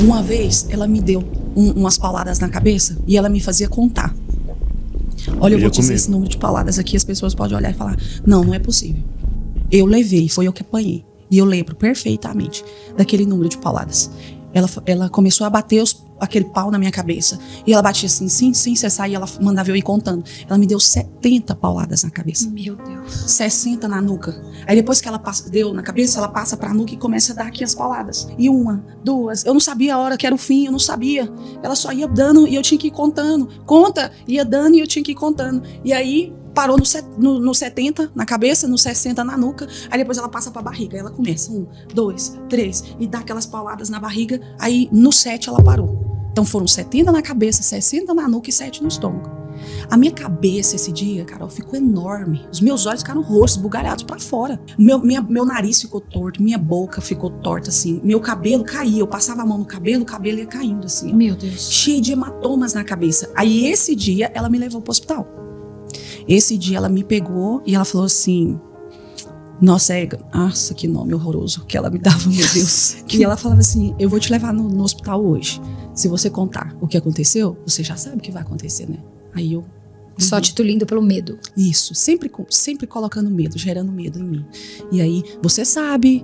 Uma vez, ela me deu umas pauladas na cabeça e ela me fazia contar. Olha, eu vou dizer esse número de pauladas aqui, as pessoas podem olhar e falar, não é possível. Eu levei, foi eu que apanhei. E eu lembro perfeitamente daquele número de pauladas. Ela começou a bater aquele pau na minha cabeça. E ela batia assim, sem cessar, e ela mandava eu ir contando. Ela me deu 70 pauladas na cabeça. Meu Deus. 60 na nuca. Aí depois que ela deu na cabeça, ela passa pra nuca e começa a dar aqui as pauladas. E uma, duas. Eu não sabia a hora que era o fim, eu não sabia. Ela só ia dando e eu tinha que ir contando. Conta, ia dando e eu tinha que ir contando. E aí parou no 70 na cabeça, no 60 na nuca. Aí depois ela passa pra barriga. Aí ela começa 1, 2, 3 e dá aquelas pauladas na barriga. Aí no 7 ela parou. Então foram 70 na cabeça, 60 na nuca e 7 no estômago. A minha cabeça esse dia, Carol, ficou enorme. Os meus olhos ficaram roxos, bugalhados pra fora. Meu nariz ficou torto, minha boca ficou torta assim. Meu cabelo caía, eu passava a mão no cabelo, o cabelo ia caindo assim. Meu Deus. Cheio de hematomas na cabeça. Aí esse dia ela me levou pro hospital. Esse dia ela me pegou e ela falou assim... Nossa, que nome horroroso que ela me dava, meu Deus. E ela falava assim, eu vou te levar no hospital hoje. Se você contar o que aconteceu, você já sabe o que vai acontecer, né? Aí eu... Só titulindo pelo medo. Isso, sempre colocando medo, gerando medo em mim. E aí, você sabe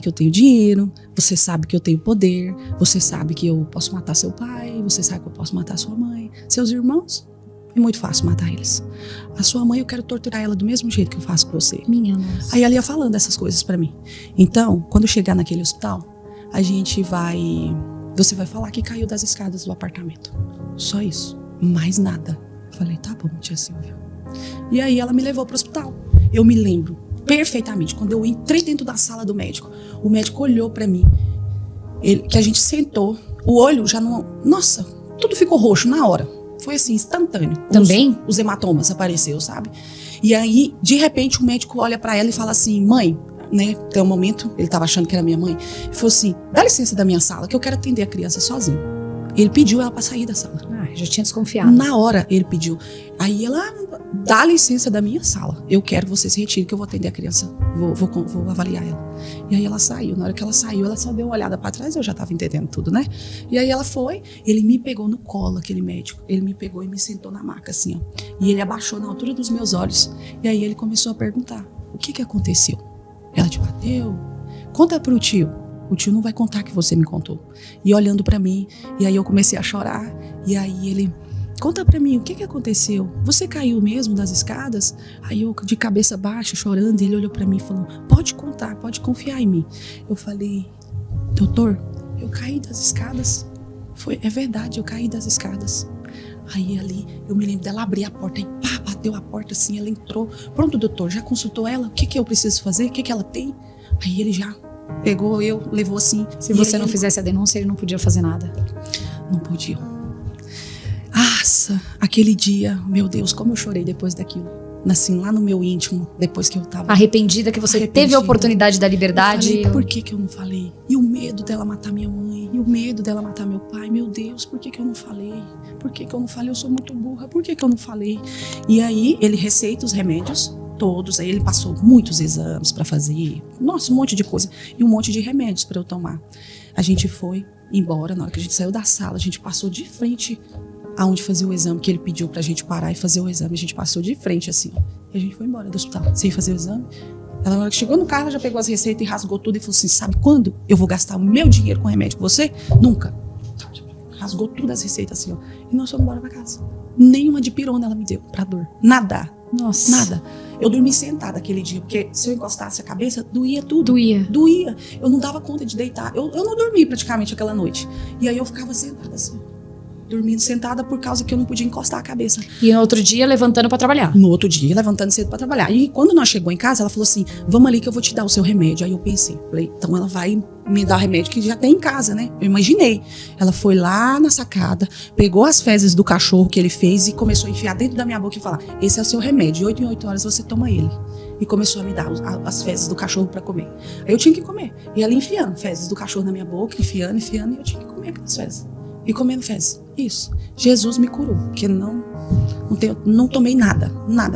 que eu tenho dinheiro, você sabe que eu tenho poder, você sabe que eu posso matar seu pai, você sabe que eu posso matar sua mãe, seus irmãos. É muito fácil matar eles. A sua mãe, eu quero torturar ela do mesmo jeito que eu faço com você. Minha nossa. Aí ela ia falando essas coisas pra mim. Então, quando chegar naquele hospital, você vai falar que caiu das escadas do apartamento. Só isso. Mais nada. Eu falei, tá bom, tia Silvia. E aí ela me levou pro hospital. Eu me lembro perfeitamente. Quando eu entrei dentro da sala do médico, o médico olhou pra mim. Que a gente sentou. O olho já não... Nossa, tudo ficou roxo na hora. Foi assim, instantâneo. Também? Os hematomas apareceu, sabe? E aí, de repente, o médico olha pra ela e fala assim, mãe, né? Tem um momento, ele tava achando que era minha mãe. Ele falou assim, dá licença da minha sala, que eu quero atender a criança sozinho. Ele pediu ela pra sair da sala. Já tinha desconfiado. Na hora, ele pediu. Aí ela, dá licença da minha sala. Eu quero que você se retire, que eu vou atender a criança. Vou avaliar ela. E aí ela saiu. Na hora que ela saiu, ela só deu uma olhada pra trás. Eu já tava entendendo tudo, né? E aí ela foi. Ele me pegou no colo, aquele médico. Ele me pegou e me sentou na maca, assim, ó. E ele abaixou na altura dos meus olhos. E aí ele começou a perguntar. O que aconteceu? Ela te bateu? Conta pro tio. O tio não vai contar que você me contou. E olhando pra mim, e aí eu comecei a chorar. E aí ele, conta pra mim, o que aconteceu? Você caiu mesmo das escadas? Aí eu, de cabeça baixa, chorando, ele olhou pra mim e falou, pode contar, pode confiar em mim. Eu falei, doutor, eu caí das escadas. É verdade, eu caí das escadas. Aí ali, eu me lembro dela abrir a porta e pá, bateu a porta assim, ela entrou. Pronto, doutor, já consultou ela? O que eu preciso fazer? O que ela tem? Aí ele já... Pegou eu, levou assim. Se você não fizesse a denúncia, ele não podia fazer nada. Não podia. Nossa, aquele dia, meu Deus, como eu chorei depois daquilo. Assim, lá no meu íntimo, depois que eu tava... Arrependida que você teve a oportunidade da liberdade. Eu falei, por que eu não falei? E o medo dela matar minha mãe, e o medo dela matar meu pai. Meu Deus, por que eu não falei? Por que eu não falei? Eu sou muito burra, por que eu não falei? E aí, ele receita os remédios... Todos, aí ele passou muitos exames pra fazer, nossa, um monte de coisa, e um monte de remédios pra eu tomar. A gente foi embora, na hora que a gente saiu da sala, a gente passou de frente aonde fazia o exame, que ele pediu pra gente parar e fazer o exame, a gente passou de frente assim, ó, e a gente foi embora do hospital, sem fazer o exame. Ela, na hora que chegou no carro, ela já pegou as receitas e rasgou tudo e falou assim, sabe quando eu vou gastar o meu dinheiro com remédio com você? Nunca. Rasgou tudo as receitas assim, ó, e nós fomos embora pra casa. Nenhuma dipirona ela me deu pra dor, nada. Nossa. Nada. Eu dormi sentada aquele dia, porque se eu encostasse a cabeça, doía tudo. Doía. Eu não dava conta de deitar. Eu não dormi praticamente aquela noite. E aí eu ficava sentada assim, dormindo sentada por causa que eu não podia encostar a cabeça. E no outro dia, levantando pra trabalhar. No outro dia, levantando cedo pra trabalhar. E quando nós chegou em casa, ela falou assim, vamos ali que eu vou te dar o seu remédio. Aí eu pensei, falei, então ela vai me dar o remédio que já tem em casa, né? Eu imaginei. Ela foi lá na sacada, pegou as fezes do cachorro que ele fez e começou a enfiar dentro da minha boca e falar, esse é o seu remédio, de 8 em 8 horas você toma ele. E começou a me dar as fezes do cachorro pra comer. Aí eu tinha que comer. E ela enfiando fezes do cachorro na minha boca, enfiando, e eu tinha que comer aquelas fezes. E comendo fezes. Isso. Jesus me curou, porque não tomei nada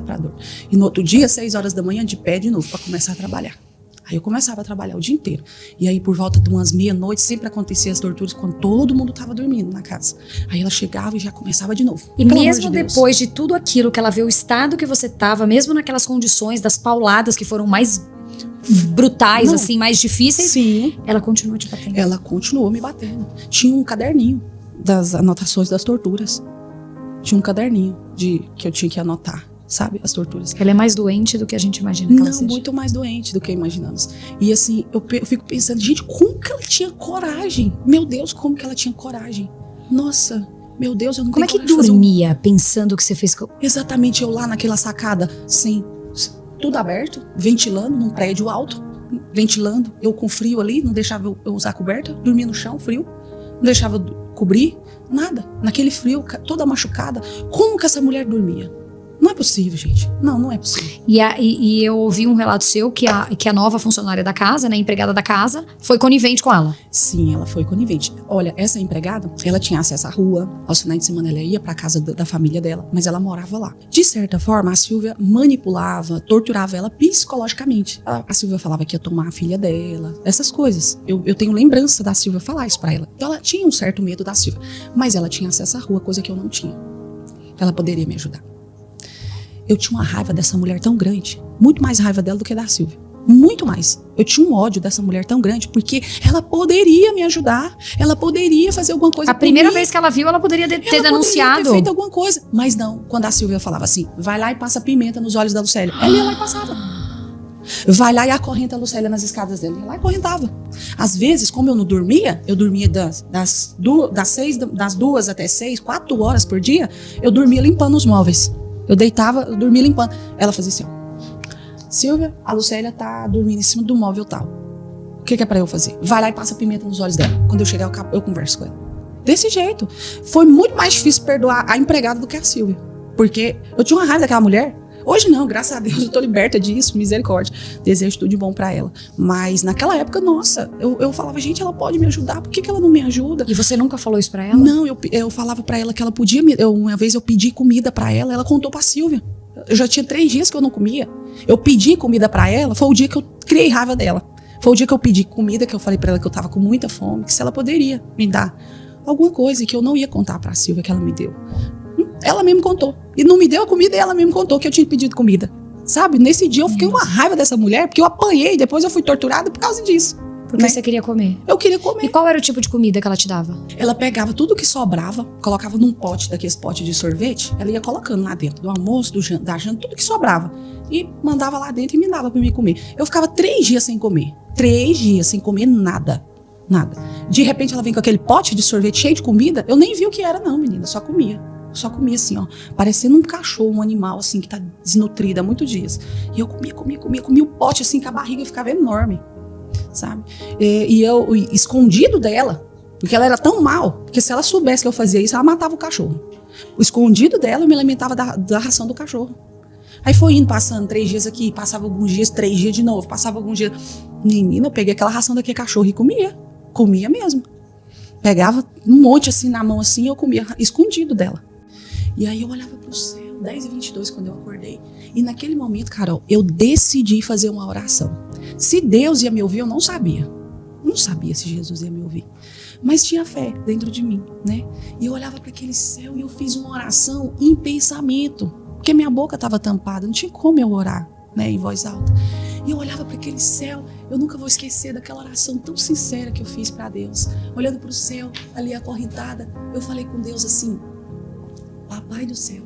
pra dor. E no outro dia, 6 horas da manhã, de pé de novo, pra começar a trabalhar. Aí eu começava a trabalhar o dia inteiro. E aí, por volta de umas meia-noite, sempre acontecia as torturas quando todo mundo tava dormindo na casa. Aí ela chegava e já começava de novo. E mesmo depois de tudo aquilo, que ela vê o estado que você tava, mesmo naquelas condições das pauladas que foram mais brutais, assim, mais difíceis, sim, ela continuou te batendo. Ela continuou me batendo. Tinha um caderninho das anotações das torturas. Tinha um caderninho que eu tinha que anotar, sabe? As torturas. Ela é mais doente do que a gente imagina que ela seja. Muito mais doente do que imaginamos. E assim, eu fico pensando, gente, como que ela tinha coragem? Meu Deus, como que ela tinha coragem? Nossa, meu Deus, eu não Como tenho é que dormia pensando que você fez... Exatamente, eu lá naquela sacada, sem tudo aberto, ventilando, num prédio alto, ventilando, eu com frio ali, não deixava eu usar coberta, dormia no chão, frio, não deixava eu cobrir, nada, naquele frio, toda machucada. Como que essa mulher dormia? Não é possível, gente. Não é possível. E eu ouvi um relato seu que a nova funcionária da casa, né, empregada da casa, foi conivente com ela. Sim, ela foi conivente. Olha, essa empregada, ela tinha acesso à rua. Aos finais de semana ela ia pra casa da família dela, mas ela morava lá. De certa forma, a Silvia manipulava, torturava ela psicologicamente. A Silvia falava que ia tomar a filha dela, essas coisas. Eu tenho lembrança da Silvia falar isso pra ela. Então ela tinha um certo medo da Silvia, mas ela tinha acesso à rua, coisa que eu não tinha. Ela poderia me ajudar. Eu tinha uma raiva dessa mulher tão grande, muito mais raiva dela do que da Silvia. Muito mais. Eu tinha um ódio dessa mulher tão grande, porque ela poderia me ajudar, ela poderia fazer alguma coisa. A primeira vez que ela viu, ela poderia ter denunciado. Poderia ter feito alguma coisa. Mas não, quando a Silvia falava assim, vai lá e passa pimenta nos olhos da Lucélia, ela ia lá e passava. Vai lá e acorrenta a Lucélia nas escadas dela, ia lá e acorrentava. Às vezes, como eu não dormia, eu dormia das 2 até 6, 4 horas por dia, eu dormia limpando os móveis. Eu deitava, eu dormia limpando. Ela fazia assim, ó. Silvia, a Lucélia tá dormindo em cima do móvel tal. O que é pra eu fazer? Vai lá e passa pimenta nos olhos dela. Quando eu chegar, eu converso com ela. Desse jeito. Foi muito mais difícil perdoar a empregada do que a Silvia. Porque eu tinha uma raiva daquela mulher. Hoje não, graças a Deus, eu tô liberta disso, misericórdia. Desejo tudo de bom pra ela. Mas naquela época, nossa, eu falava, gente, ela pode me ajudar, por que ela não me ajuda? E você nunca falou isso pra ela? Não, eu falava pra ela que ela podia, uma vez eu pedi comida pra ela contou pra Silvia. Eu já tinha 3 dias que eu não comia. Eu pedi comida pra ela, foi o dia que eu criei raiva dela. Foi o dia que eu pedi comida, que eu falei pra ela que eu tava com muita fome, que se ela poderia me dar alguma coisa, que eu não ia contar pra Silvia que ela me deu. Ela mesmo contou. E não me deu a comida e ela mesmo contou que eu tinha pedido comida. Sabe? Nesse dia eu fiquei com uma raiva dessa mulher, porque eu apanhei, depois eu fui torturada por causa disso. Porque você queria comer? Eu queria comer. E qual era o tipo de comida que ela te dava? Ela pegava tudo que sobrava, colocava num pote, daqueles potes de sorvete, ela ia colocando lá dentro, do almoço, da janta, tudo que sobrava. E mandava lá dentro e me dava pra mim comer. Eu ficava 3 dias sem comer. 3 dias sem comer nada. Nada. De repente ela vem com aquele pote de sorvete cheio de comida, eu nem vi o que era não, menina, só comia. Só comia assim, ó, parecendo um cachorro, um animal assim, que tá desnutrido há muitos dias. E eu comia o pote assim, que a barriga ficava enorme, sabe? E eu, escondido dela, porque ela era tão mal, porque se ela soubesse que eu fazia isso, ela matava o cachorro. O escondido dela, eu me alimentava da ração do cachorro. Aí foi indo, passando 3 dias aqui, passava alguns dias, 3 dias de novo, passava alguns dias. Menina, eu peguei aquela ração daquele cachorro e comia mesmo. Pegava um monte assim na mão assim, eu comia escondido dela. E aí eu olhava pro céu, 10h22 quando eu acordei. E naquele momento, Carol, eu decidi fazer uma oração. Se Deus ia me ouvir, eu não sabia. Não sabia se Jesus ia me ouvir. Mas tinha fé dentro de mim, né? E eu olhava para aquele céu e eu fiz uma oração em pensamento. Porque minha boca estava tampada, não tinha como eu orar, né, em voz alta. E eu olhava para aquele céu, eu nunca vou esquecer daquela oração tão sincera que eu fiz para Deus. Olhando para o céu, ali acorrentada, eu falei com Deus assim: Papai do céu,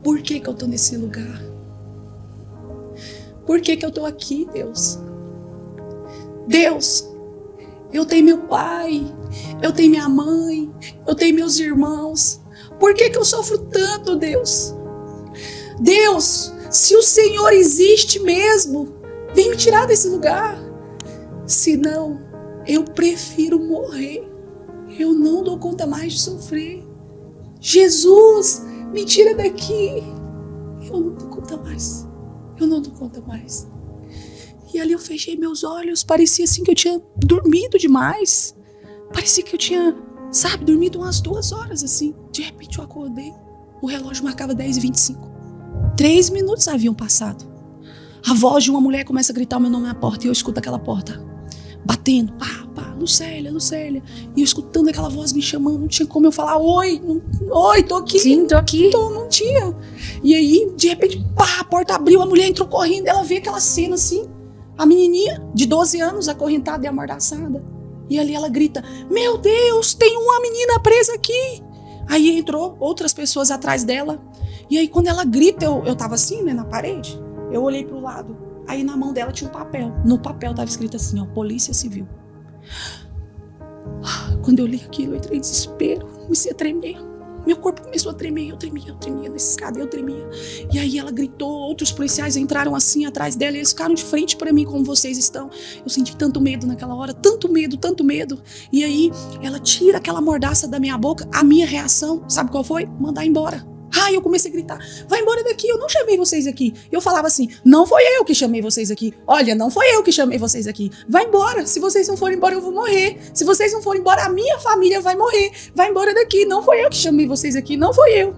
por que eu tô nesse lugar? Por que eu tô aqui, Deus? Deus, eu tenho meu pai, eu tenho minha mãe, eu tenho meus irmãos. Por que eu sofro tanto, Deus? Deus, se o Senhor existe mesmo, vem me tirar desse lugar. Se não, eu prefiro morrer. Eu não dou conta mais de sofrer. Jesus, me tira daqui. Eu não dou conta mais. Eu não dou conta mais. E ali eu fechei meus olhos. Parecia assim que eu tinha dormido demais. Parecia que eu tinha, sabe, dormido umas 2 horas assim. De repente eu acordei. O relógio marcava 10h25. 3 minutos haviam passado. a voz de uma mulher começa a gritar o meu nome na porta e eu escuto aquela porta batendo, pá, pá, Lucélia, Lucélia. E eu escutando aquela voz me chamando, não tinha como eu falar, oi, oi, tô aqui. Sim, tô aqui. Não tinha. E aí, de repente, pá, a porta abriu, a mulher entrou correndo, ela vê aquela cena assim, a menininha de 12 anos acorrentada e amordaçada. E ali ela grita, meu Deus, tem uma menina presa aqui. Aí entrou outras pessoas atrás dela. E aí quando ela grita, eu tava assim, né, na parede, eu olhei pro lado. Aí na mão dela tinha um papel. No papel tava escrito assim, ó, Polícia Civil. Quando eu li aquilo, eu entrei em desespero, comecei a tremer. Meu corpo começou a tremer, eu tremia nessa escada, eu tremia. E aí ela gritou, outros policiais entraram assim atrás dela e eles ficaram de frente para mim como vocês estão. Eu senti tanto medo naquela hora, tanto medo, tanto medo. E aí ela tira aquela mordaça da minha boca, a minha reação, sabe qual foi? Mandar embora. Eu comecei a gritar, vai embora daqui, eu não chamei vocês aqui. Eu falava assim, não foi eu que chamei vocês aqui. Olha, não foi eu que chamei vocês aqui. Vai embora, se vocês não forem embora eu vou morrer. Se vocês não forem embora a minha família vai morrer. Vai embora daqui, não foi eu que chamei vocês aqui, não foi eu.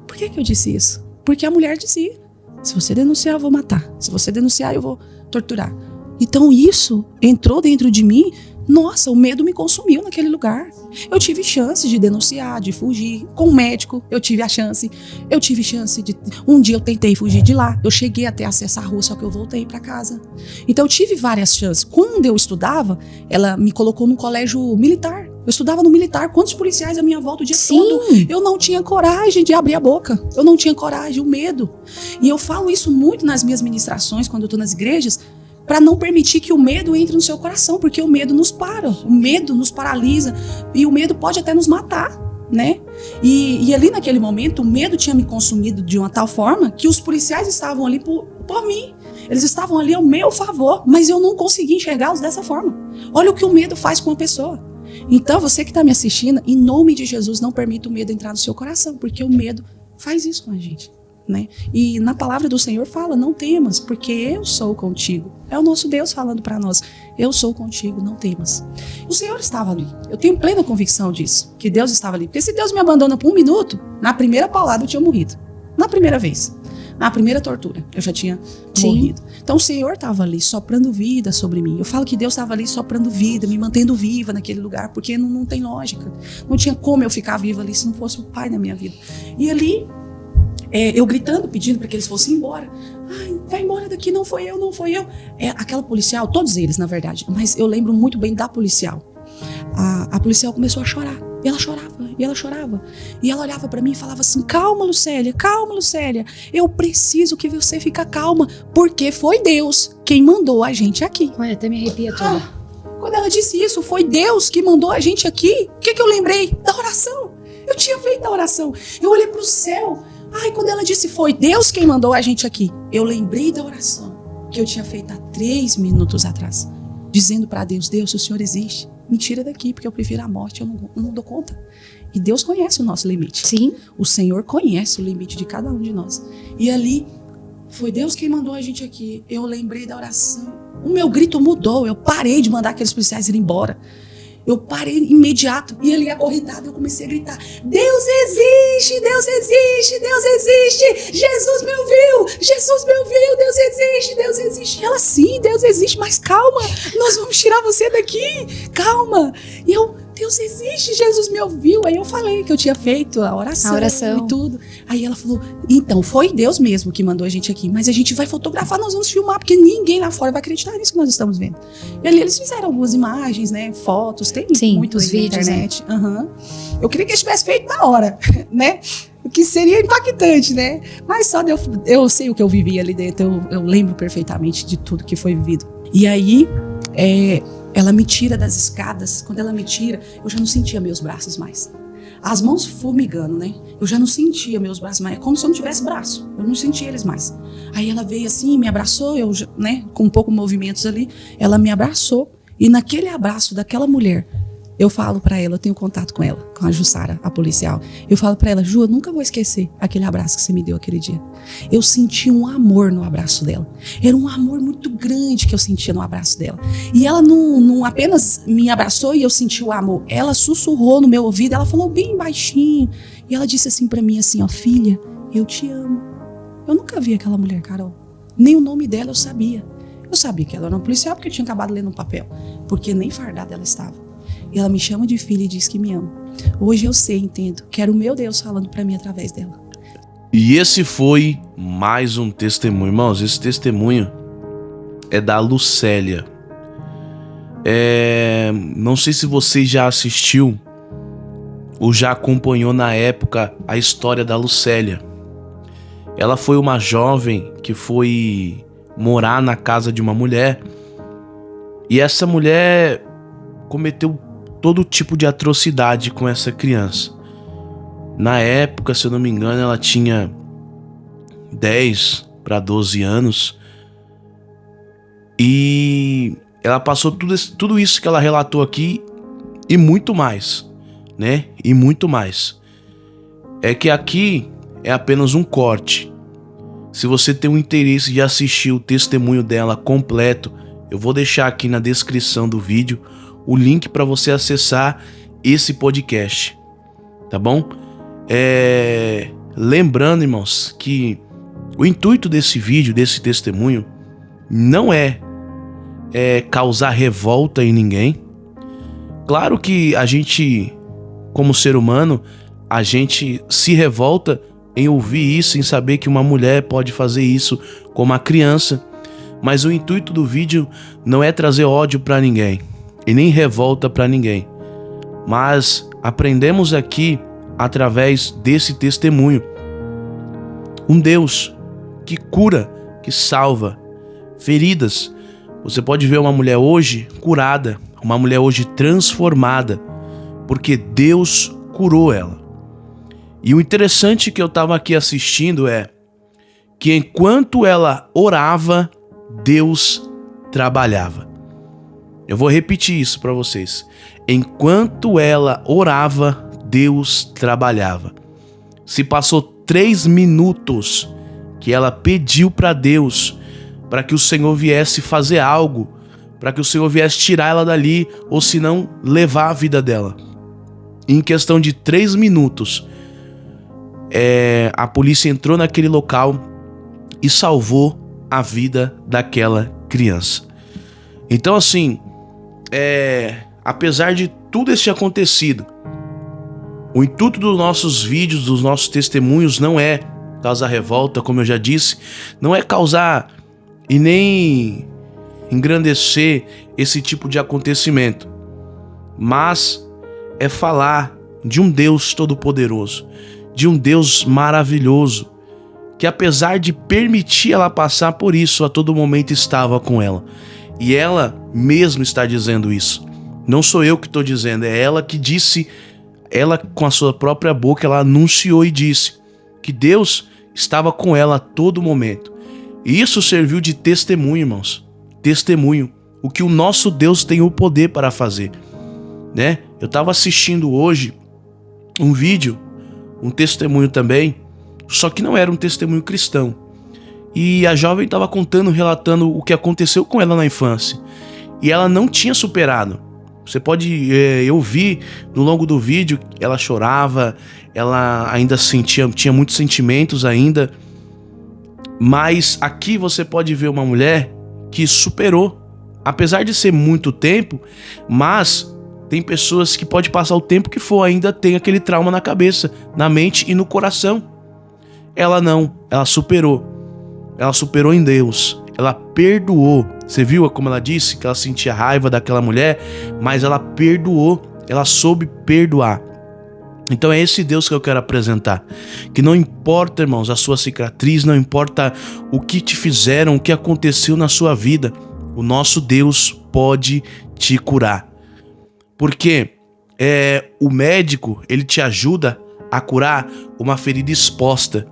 Por que eu disse isso? Porque a mulher dizia, se você denunciar eu vou matar. Se você denunciar eu vou torturar. Então isso entrou dentro de mim. Nossa, o medo me consumiu naquele lugar. Eu tive chance de denunciar, de fugir. Com o médico, eu tive a chance. Eu tive chance de... Um dia eu tentei fugir de lá. Eu cheguei até acessar a rua, só que eu voltei para casa. Então eu tive várias chances. Quando eu estudava, ela me colocou num colégio militar. Eu estudava no militar. Quantos policiais à minha volta o dia todo? Eu não tinha coragem de abrir a boca. Eu não tinha coragem, o medo. E eu falo isso muito nas minhas ministrações, quando eu estou nas igrejas, para não permitir que o medo entre no seu coração, porque o medo nos para, o medo nos paralisa e o medo pode até nos matar, né? E ali naquele momento, o medo tinha me consumido de uma tal forma que os policiais estavam ali por mim. Eles estavam ali ao meu favor, mas eu não conseguia enxergá-los dessa forma. Olha o que o medo faz com a pessoa. Então, você que está me assistindo, em nome de Jesus, não permita o medo entrar no seu coração, porque o medo faz isso com a gente. Né? E na palavra do Senhor fala, não temas, porque eu sou contigo. É o nosso Deus falando para nós, eu sou contigo, não temas. O Senhor estava ali, eu tenho plena convicção disso, que Deus estava ali. Porque se Deus me abandona por 1 minuto, na primeira paulada eu tinha morrido. Na primeira vez, na primeira tortura, eu já tinha morrido. Então o Senhor estava ali soprando vida sobre mim. Eu falo que Deus estava ali soprando vida, me mantendo viva naquele lugar, porque não tem lógica. Não tinha como eu ficar viva ali se não fosse o Pai na minha vida. E ali, eu gritando, pedindo para que eles fossem embora. Vai embora daqui, não foi eu, não foi eu. Aquela policial, todos eles, na verdade, mas eu lembro muito bem da policial. A policial começou a chorar. E ela chorava, e ela chorava. E ela olhava para mim e falava assim, calma, Lucélia, eu preciso que você fique calma, porque foi Deus quem mandou a gente aqui. Olha, até me arrepia toda. Quando ela disse isso, foi Deus que mandou a gente aqui. O que eu lembrei? Da oração. Eu tinha feito a oração. Eu olhei para o céu. Quando ela disse, foi Deus quem mandou a gente aqui, eu lembrei da oração que eu tinha feito há 3 minutos atrás, dizendo para Deus, Deus, se o Senhor existe, me tira daqui, porque eu prefiro a morte, eu não dou conta. E Deus conhece o nosso limite. Sim. O Senhor conhece o limite de cada um de nós. E ali, foi Deus quem mandou a gente aqui. Eu lembrei da oração. O meu grito mudou, eu parei de mandar aqueles policiais irem embora. Eu parei imediato e ali acorrentada eu comecei a gritar, Deus existe, Deus existe, Deus existe, Jesus me ouviu, Deus existe, Deus existe. E ela, sim, Deus existe, mas calma, nós vamos tirar você daqui, calma. E eu, Deus existe, Jesus me ouviu. Aí eu falei que eu tinha feito a oração e tudo. Aí ela falou, então, foi Deus mesmo que mandou a gente aqui, mas a gente vai fotografar, nós vamos filmar, porque ninguém lá fora vai acreditar nisso que nós estamos vendo. E ali eles fizeram algumas imagens, né, fotos, tem muitos vídeos na internet. Né? Eu queria que eles tivessem feito na hora, né? O que seria impactante, né? Mas só eu sei o que eu vivi ali dentro, eu lembro perfeitamente de tudo que foi vivido. E aí, ela me tira das escadas. Quando ela me tira, eu já não sentia meus braços mais. As mãos formigando, né? Eu já não sentia meus braços mais. É como se eu não tivesse braço. Eu não sentia eles mais. Aí ela veio assim, me abraçou, eu, né? Com um pouco de movimentos ali, ela me abraçou. E naquele abraço daquela mulher, eu falo pra ela, eu tenho contato com ela, com a Jussara, a policial. Eu falo pra ela, Ju, eu nunca vou esquecer aquele abraço que você me deu aquele dia. Eu senti um amor no abraço dela. Era um amor muito grande que eu sentia no abraço dela. E ela não apenas me abraçou e eu senti o amor. Ela sussurrou no meu ouvido, ela falou bem baixinho. E ela disse assim pra mim, assim, ó, filha, eu te amo. Eu nunca vi aquela mulher, Carol. Nem o nome dela eu sabia. Eu sabia que ela era uma policial porque eu tinha acabado lendo um papel. Porque nem fardada ela estava. E ela me chama de filha e diz que me ama. Hoje eu sei, entendo, que era o meu Deus falando para mim através dela. E esse foi mais um testemunho. Irmãos, esse testemunho é da Lucélia. Não sei se você já assistiu ou já acompanhou na época a história da Lucélia. Ela foi uma jovem que foi morar na casa de uma mulher. E essa mulher cometeu todo tipo de atrocidade com essa criança. Na época, se eu não me engano, ela tinha 10 para 12 anos. E ela passou tudo isso que ela relatou aqui e muito mais, né? E muito mais. É que aqui é apenas um corte. Se você tem o interesse de assistir o testemunho dela completo, eu vou deixar aqui na descrição do vídeo o link para você acessar esse podcast, tá bom? Lembrando, irmãos, que o intuito desse vídeo, desse testemunho, não é causar revolta em ninguém. Claro que a gente, como ser humano, a gente se revolta em ouvir isso, em saber que uma mulher pode fazer isso com uma criança. Mas o intuito do vídeo não é trazer ódio para ninguém e nem revolta para ninguém. Mas aprendemos aqui, através desse testemunho, um Deus que cura, que salva feridas. Você pode ver uma mulher hoje curada, uma mulher hoje transformada, porque Deus curou ela. E o interessante que eu estava aqui assistindo é que enquanto ela orava, Deus trabalhava. Eu vou repetir isso para vocês. Enquanto ela orava, Deus trabalhava. Se passou 3 minutos que ela pediu para Deus, para que o Senhor viesse fazer algo, para que o Senhor viesse tirar ela dali, ou se não, levar a vida dela. Em questão de 3 minutos, a polícia entrou naquele local e salvou a vida daquela criança. Então, assim, apesar de tudo esse acontecido, o intuito dos nossos vídeos, dos nossos testemunhos, não é causar revolta, como eu já disse, não é causar e nem engrandecer esse tipo de acontecimento, mas é falar de um Deus todo-poderoso, de um Deus maravilhoso, que apesar de permitir ela passar por isso, a todo momento estava com ela. E ela mesmo está dizendo isso. Não sou eu que estou dizendo, é ela que disse, ela com a sua própria boca, ela anunciou e disse que Deus estava com ela a todo momento. E isso serviu de testemunho, irmãos. Testemunho. O que o nosso Deus tem o poder para fazer, né? Eu estava assistindo hoje um vídeo, um testemunho também, só que não era um testemunho cristão. E a jovem estava contando, relatando o que aconteceu com ela na infância. E ela não tinha superado. Você pode ouvir no longo do vídeo, ela chorava, ela ainda tinha muitos sentimentos ainda. Mas aqui você pode ver uma mulher que superou. Apesar de ser muito tempo, mas tem pessoas que pode passar o tempo que for, ainda tem aquele trauma na cabeça, na mente e no coração. Ela não, ela superou. Ela superou em Deus, ela perdoou. Você viu como ela disse que ela sentia raiva daquela mulher, mas ela perdoou, ela soube perdoar. Então é esse Deus que eu quero apresentar. Que não importa, irmãos, a sua cicatriz, não importa o que te fizeram, o que aconteceu na sua vida, o nosso Deus pode te curar. Porque o médico, ele te ajuda a curar uma ferida exposta,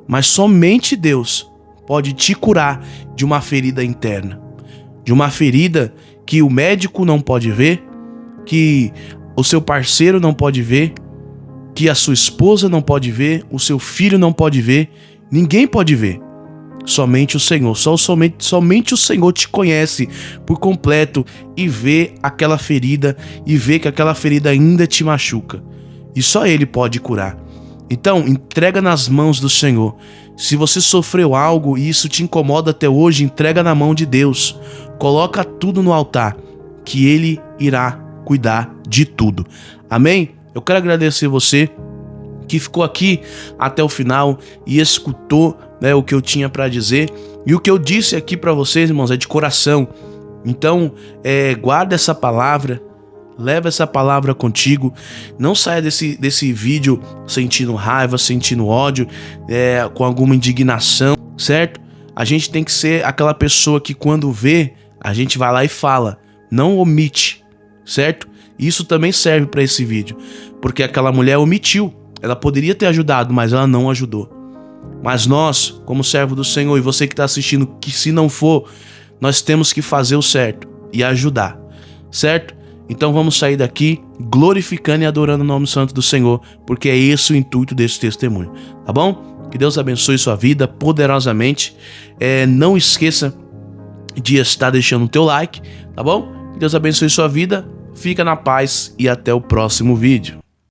mas somente Deus pode te curar de uma ferida interna, de uma ferida que o médico não pode ver, que o seu parceiro não pode ver, que a sua esposa não pode ver, o seu filho não pode ver, ninguém pode ver. Somente o Senhor, somente o Senhor te conhece por completo e vê aquela ferida e vê que aquela ferida ainda te machuca. E só Ele pode curar. Então, entrega nas mãos do Senhor. Se você sofreu algo e isso te incomoda até hoje, entrega na mão de Deus. Coloca tudo no altar, que Ele irá cuidar de tudo. Amém? Eu quero agradecer você que ficou aqui até o final e escutou, né, o que eu tinha para dizer. E o que eu disse aqui para vocês, irmãos, é de coração. Então, guarda essa palavra. Leva essa palavra contigo. Não saia desse vídeo sentindo raiva, sentindo ódio, com alguma indignação, certo? A gente tem que ser aquela pessoa que quando vê, a gente vai lá e fala. Não omite, certo? Isso também serve para esse vídeo. Porque aquela mulher omitiu. Ela poderia ter ajudado, mas ela não ajudou. Mas nós, como servo do Senhor, e você que está assistindo, que se não for, nós temos que fazer o certo e ajudar, certo? Então vamos sair daqui glorificando e adorando o nome santo do Senhor, porque é esse o intuito desse testemunho, tá bom? Que Deus abençoe sua vida poderosamente. Não esqueça de estar deixando o teu like, tá bom? Que Deus abençoe sua vida, fica na paz e até o próximo vídeo.